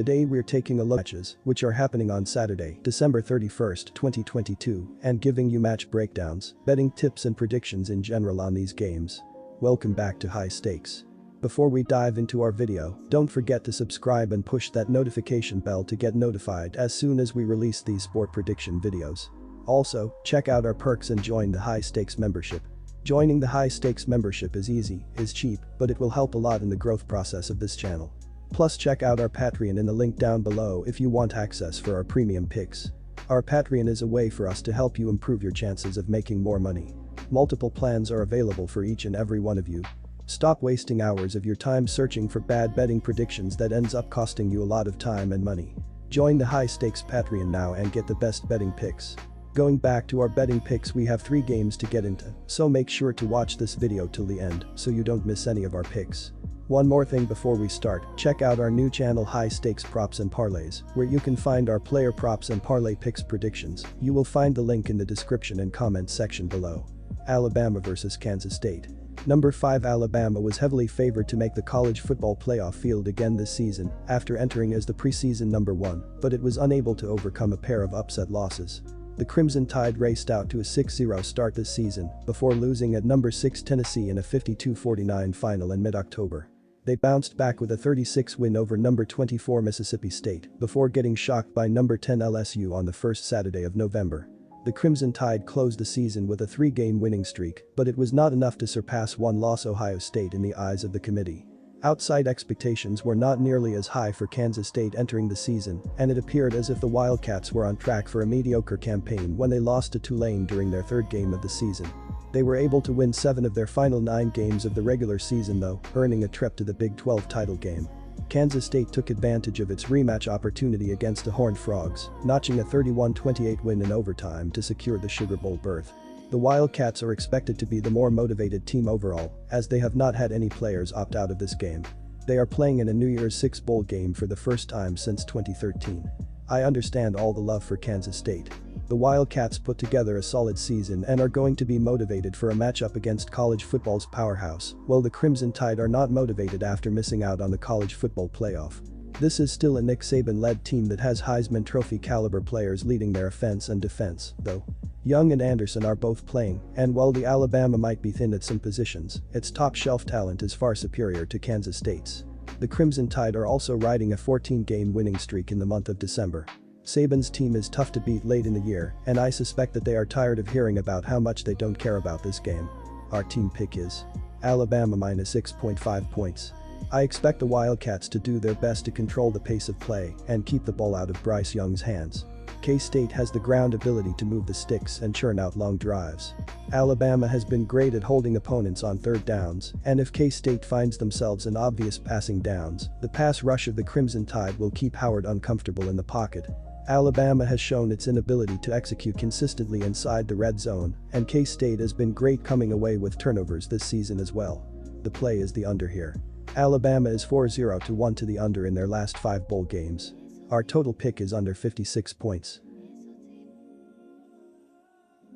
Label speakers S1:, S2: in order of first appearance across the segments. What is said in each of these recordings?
S1: Today we're taking a look at matches, which are happening on Saturday, December 31st, 2022, and giving you match breakdowns, betting tips and predictions in general on these games. Welcome back to High Stakes. Before we dive into our video, don't forget to subscribe and push that notification bell to get notified as soon as we release these sport prediction videos. Also, check out our perks and join the High Stakes membership. Joining the High Stakes membership is easy, is cheap, but it will help a lot in the growth process of this channel. Plus check out our Patreon in the link down below if you want access for our premium picks. Our Patreon is a way for us to help you improve your chances of making more money. Multiple plans are available for each and every one of you. Stop wasting hours of your time searching for bad betting predictions that ends up costing you a lot of time and money. Join the High Stakes Patreon now and get the best betting picks. Going back to our betting picks, we have 3 games to get into, so make sure to watch this video till the end so you don't miss any of our picks. One more thing before we start, check out our new channel High Stakes Props and Parlays, where you can find our player props and parlay picks predictions. You will find the link in the description and comment section below. Alabama vs Kansas State. Number 5 Alabama was heavily favored to make the college football playoff field again this season after entering as the preseason number 1, but it was unable to overcome a pair of upset losses. The Crimson Tide raced out to a 6-0 start this season before losing at number 6 Tennessee in a 52-49 final in mid-October. They bounced back with a 36 win over number 24 Mississippi State before getting shocked by number 10 LSU on the first Saturday of November. The Crimson Tide closed the season with a 3-game winning streak, but it was not enough to surpass one-loss Ohio State in the eyes of the committee. Outside expectations were not nearly as high for Kansas State entering the season, and it appeared as if the Wildcats were on track for a mediocre campaign when they lost to Tulane during their 3rd game of the season. They were able to win 7 of their final 9 games of the regular season though, earning a trip to the Big 12 title game. Kansas State took advantage of its rematch opportunity against the Horned Frogs, notching a 31-28 win in overtime to secure the Sugar Bowl berth. The Wildcats are expected to be the more motivated team overall, as they have not had any players opt out of this game. They are playing in a New Year's Six bowl game for the first time since 2013. I understand all the love for Kansas State. The Wildcats put together a solid season and are going to be motivated for a matchup against college football's powerhouse, while the Crimson Tide are not motivated after missing out on the college football playoff. This is still a Nick Saban-led team that has Heisman Trophy caliber players leading their offense and defense, though. Young and Anderson are both playing, and while the Alabama might be thin at some positions, its top-shelf talent is far superior to Kansas State's. The Crimson Tide are also riding a 14-game winning streak in the month of December. Saban's team is tough to beat late in the year, and I suspect that they are tired of hearing about how much they don't care about this game. Our team pick is Alabama minus 6.5 points. I expect the Wildcats to do their best to control the pace of play and keep the ball out of Bryce Young's hands. K-State has the ground ability to move the sticks and churn out long drives. Alabama has been great at holding opponents on 3rd downs, and if K-State finds themselves in obvious passing downs, the pass rush of the Crimson Tide will keep Howard uncomfortable in the pocket. Alabama has shown its inability to execute consistently inside the red zone, and K-State has been great coming away with turnovers this season as well. The play is the under here. Alabama is 4-0-1 to the under in their last 5 bowl games. Our total pick is under 56 points.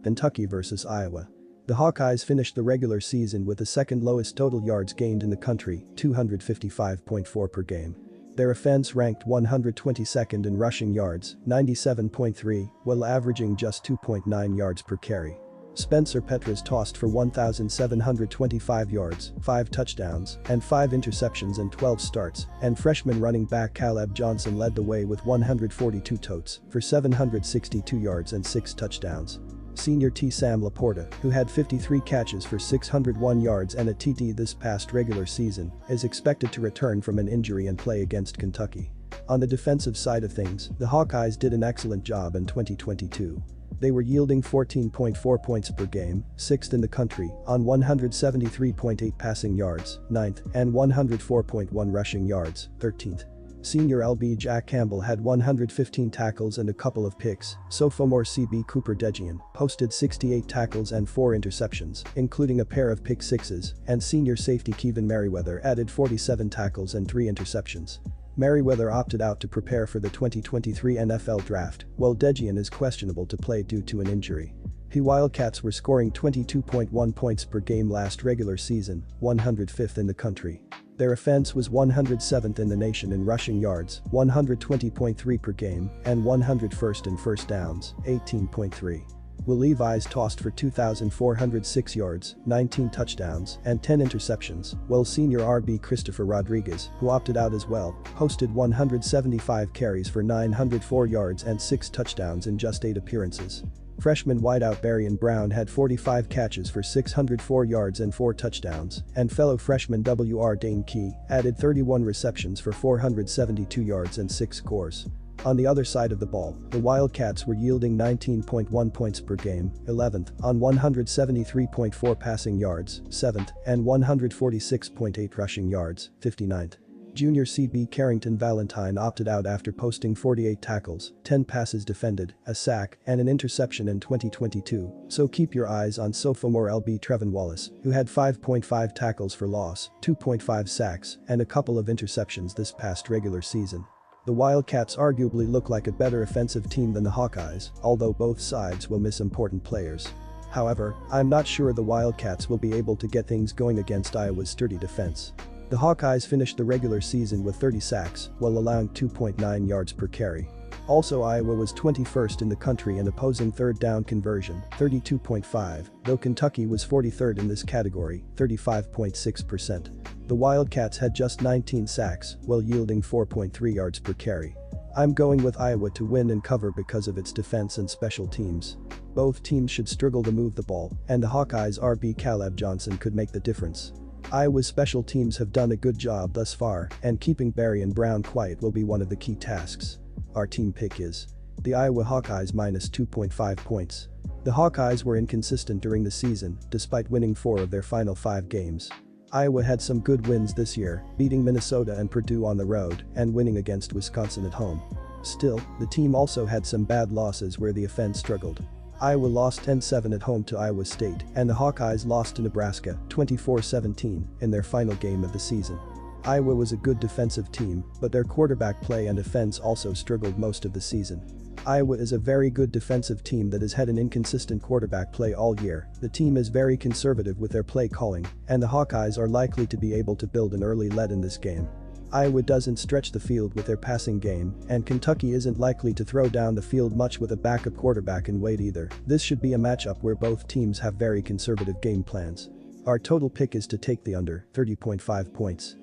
S1: Kentucky vs Iowa. The Hawkeyes finished the regular season with the 2nd lowest total yards gained in the country, 255.4 per game. Their offense ranked 122nd in rushing yards, 97.3, while averaging just 2.9 yards per carry. Spencer Petras tossed for 1,725 yards, 5 touchdowns, and 5 interceptions in 12 starts, and freshman running back Caleb Johnson led the way with 142 totes for 762 yards and 6 touchdowns. Senior Sam Laporta, who had 53 catches for 601 yards and a TD this past regular season, is expected to return from an injury and play against Kentucky. On the defensive side of things, the Hawkeyes did an excellent job in 2022. They were yielding 14.4 points per game, 6th in the country, on 173.8 passing yards, 9th, and 104.1 rushing yards, 13th. Senior LB Jack Campbell had 115 tackles and a couple of picks, sophomore CB Cooper Dejian posted 68 tackles and 4 interceptions, including a pair of pick sixes, and senior safety Kevin Merriweather added 47 tackles and 3 interceptions. Merriweather opted out to prepare for the 2023 NFL Draft, while Dejian is questionable to play due to an injury. The Wildcats were scoring 22.1 points per game last regular season, 105th in the country. Their offense was 107th in the nation in rushing yards, 120.3 per game, and 101st in first downs, 18.3. Will Levi's tossed for 2,406 yards, 19 touchdowns, and 10 interceptions, while senior RB Christopher Rodriguez, who opted out as well, posted 175 carries for 904 yards and 6 touchdowns in just 8 appearances. Freshman wideout Barian Brown had 45 catches for 604 yards and 4 touchdowns, and fellow freshman W.R. Dane Key added 31 receptions for 472 yards and 6 scores. On the other side of the ball, the Wildcats were yielding 19.1 points per game, 11th, on 173.4 passing yards, 7th, and 146.8 rushing yards, 59th. Junior CB Carrington Valentine opted out after posting 48 tackles, 10 passes defended, a sack, and an interception in 2022, so keep your eyes on sophomore LB Trevin Wallace, who had 5.5 tackles for loss, 2.5 sacks, and a couple of interceptions this past regular season. The Wildcats arguably look like a better offensive team than the Hawkeyes, although both sides will miss important players. However, I'm not sure the Wildcats will be able to get things going against Iowa's sturdy defense. The Hawkeyes finished the regular season with 30 sacks while allowing 2.9 yards per carry. Also, Iowa was 21st in the country in opposing third down conversion, 32.5, though Kentucky was 43rd in this category, 35.6%. The Wildcats had just 19 sacks while yielding 4.3 yards per carry. I'm going with Iowa to win and cover because of its defense and special teams. Both teams should struggle to move the ball, and the Hawkeyes' RB Caleb Johnson could make the difference. Iowa's special teams have done a good job thus far, and keeping Barry and Brown quiet will be one of the key tasks. Our team pick is the Iowa Hawkeyes minus 2.5 points. The Hawkeyes were inconsistent during the season, despite winning 4 of their final 5 games. Iowa had some good wins this year, beating Minnesota and Purdue on the road and winning against Wisconsin at home. Still, the team also had some bad losses where the offense struggled. Iowa lost 10-7 at home to Iowa State, and the Hawkeyes lost to Nebraska 24-17 in their final game of the season. Iowa was a good defensive team, but their quarterback play and offense also struggled most of the season. Iowa is a very good defensive team that has had an inconsistent quarterback play all year. The team is very conservative with their play calling, and the Hawkeyes are likely to be able to build an early lead in this game. Iowa doesn't stretch the field with their passing game, and Kentucky isn't likely to throw down the field much with a backup quarterback in Wade either. This should be a matchup where both teams have very conservative game plans. Our total pick is to take the under, 30.5 points.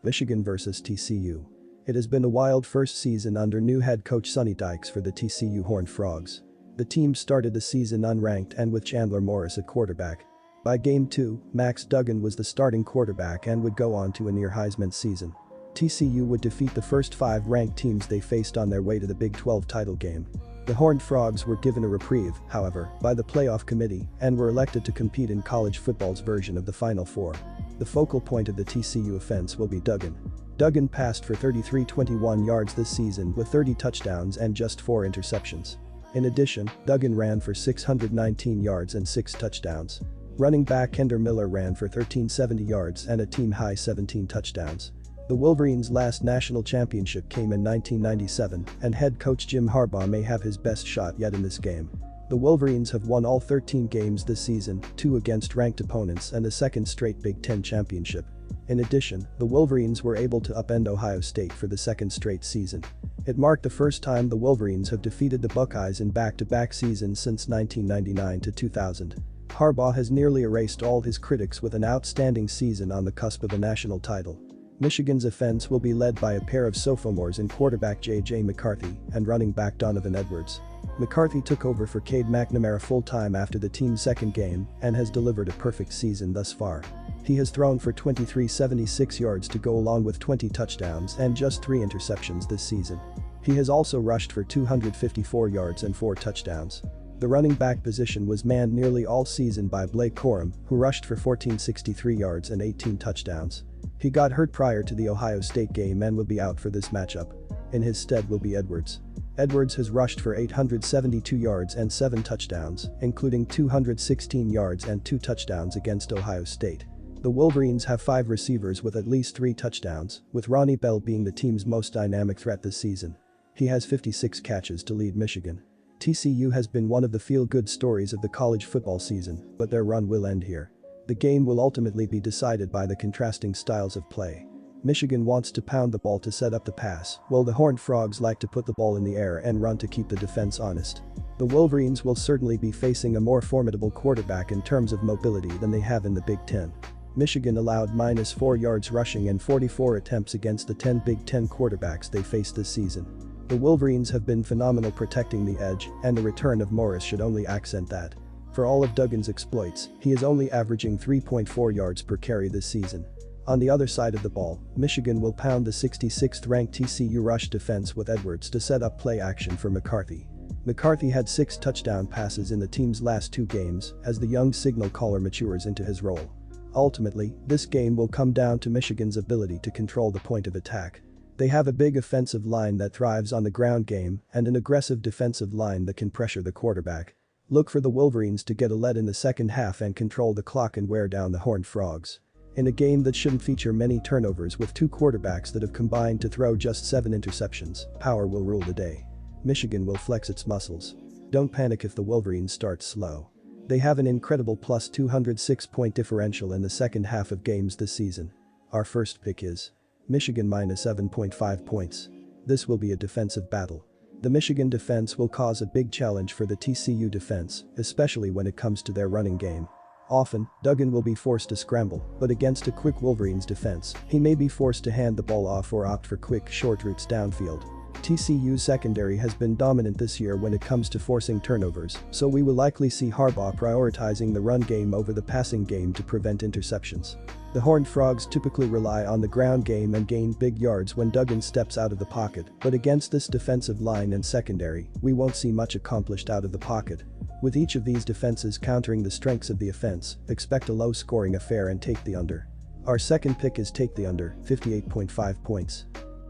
S1: Michigan vs TCU. It has been a wild first season under new head coach Sonny Dykes for the TCU Horned Frogs. The team started the season unranked and with Chandler Morris at quarterback. By Game 2, Max Duggan was the starting quarterback and would go on to a near Heisman season. TCU would defeat the first 5 ranked teams they faced on their way to the Big 12 title game. The Horned Frogs were given a reprieve, however, by the playoff committee and were elected to compete in college football's version of the Final Four. The focal point of the TCU offense will be Duggan. Duggan passed for 33-21 yards this season with 30 touchdowns and just 4 interceptions. In addition, Duggan ran for 619 yards and 6 touchdowns. Running back Kender Miller ran for 1,370 yards and a team-high 17 touchdowns. The Wolverines' last national championship came in 1997, and head coach Jim Harbaugh may have his best shot yet in this game. The Wolverines have won all 13 games this season, 2 against ranked opponents and a second straight Big Ten championship. In addition, the Wolverines were able to upend Ohio State for the second straight season. It marked the first time the Wolverines have defeated the Buckeyes in back-to-back seasons since 1999 to 2000. Harbaugh has nearly erased all his critics with an outstanding season on the cusp of a national title. Michigan's offense will be led by a pair of sophomores in quarterback J.J. McCarthy and running back Donovan Edwards. McCarthy took over for Cade McNamara full-time after the team's second game and has delivered a perfect season thus far. He has thrown for 2,376 yards to go along with 20 touchdowns and just 3 interceptions this season. He has also rushed for 254 yards and 4 touchdowns. The running back position was manned nearly all season by Blake Corum, who rushed for 1,463 yards and 18 touchdowns. He got hurt prior to the Ohio State game and will be out for this matchup. In his stead will be Edwards. Edwards has rushed for 872 yards and 7 touchdowns, including 216 yards and 2 touchdowns against Ohio State. The Wolverines have 5 receivers with at least 3 touchdowns, with Ronnie Bell being the team's most dynamic threat this season. He has 56 catches to lead Michigan. TCU has been one of the feel-good stories of the college football season, but their run will end here. The game will ultimately be decided by the contrasting styles of play. Michigan wants to pound the ball to set up the pass, while the Horned Frogs like to put the ball in the air and run to keep the defense honest. The Wolverines will certainly be facing a more formidable quarterback in terms of mobility than they have in the Big Ten. Michigan allowed -4 yards rushing and 44 attempts against the 10 Big Ten quarterbacks they faced this season. The Wolverines have been phenomenal protecting the edge, and the return of Morris should only accent that. For all of Duggan's exploits, he is only averaging 3.4 yards per carry this season. On the other side of the ball, Michigan will pound the 66th-ranked TCU rush defense with Edwards to set up play action for McCarthy. McCarthy had 6 touchdown passes in the team's last 2 games as the young signal caller matures into his role. Ultimately, this game will come down to Michigan's ability to control the point of attack. They have a big offensive line that thrives on the ground game and an aggressive defensive line that can pressure the quarterback. Look for the Wolverines to get a lead in the second half and control the clock and wear down the Horned Frogs. In a game that shouldn't feature many turnovers with 2 quarterbacks that have combined to throw just 7 interceptions, power will rule the day. Michigan will flex its muscles. Don't panic if the Wolverines start slow. They have an incredible plus 206-point differential in the second half of games this season. Our first pick is Michigan -7.5 points. This will be a defensive battle. The Michigan defense will cause a big challenge for the TCU defense, especially when it comes to their running game. Often, Duggan will be forced to scramble, but against a quick Wolverines defense, he may be forced to hand the ball off or opt for quick, short routes downfield. TCU's secondary has been dominant this year when it comes to forcing turnovers, so we will likely see Harbaugh prioritizing the run game over the passing game to prevent interceptions. The Horned Frogs typically rely on the ground game and gain big yards when Duggan steps out of the pocket, but against this defensive line and secondary, we won't see much accomplished out of the pocket. With each of these defenses countering the strengths of the offense, expect a low-scoring affair and take the under. Our second pick is take the under, 58.5 points.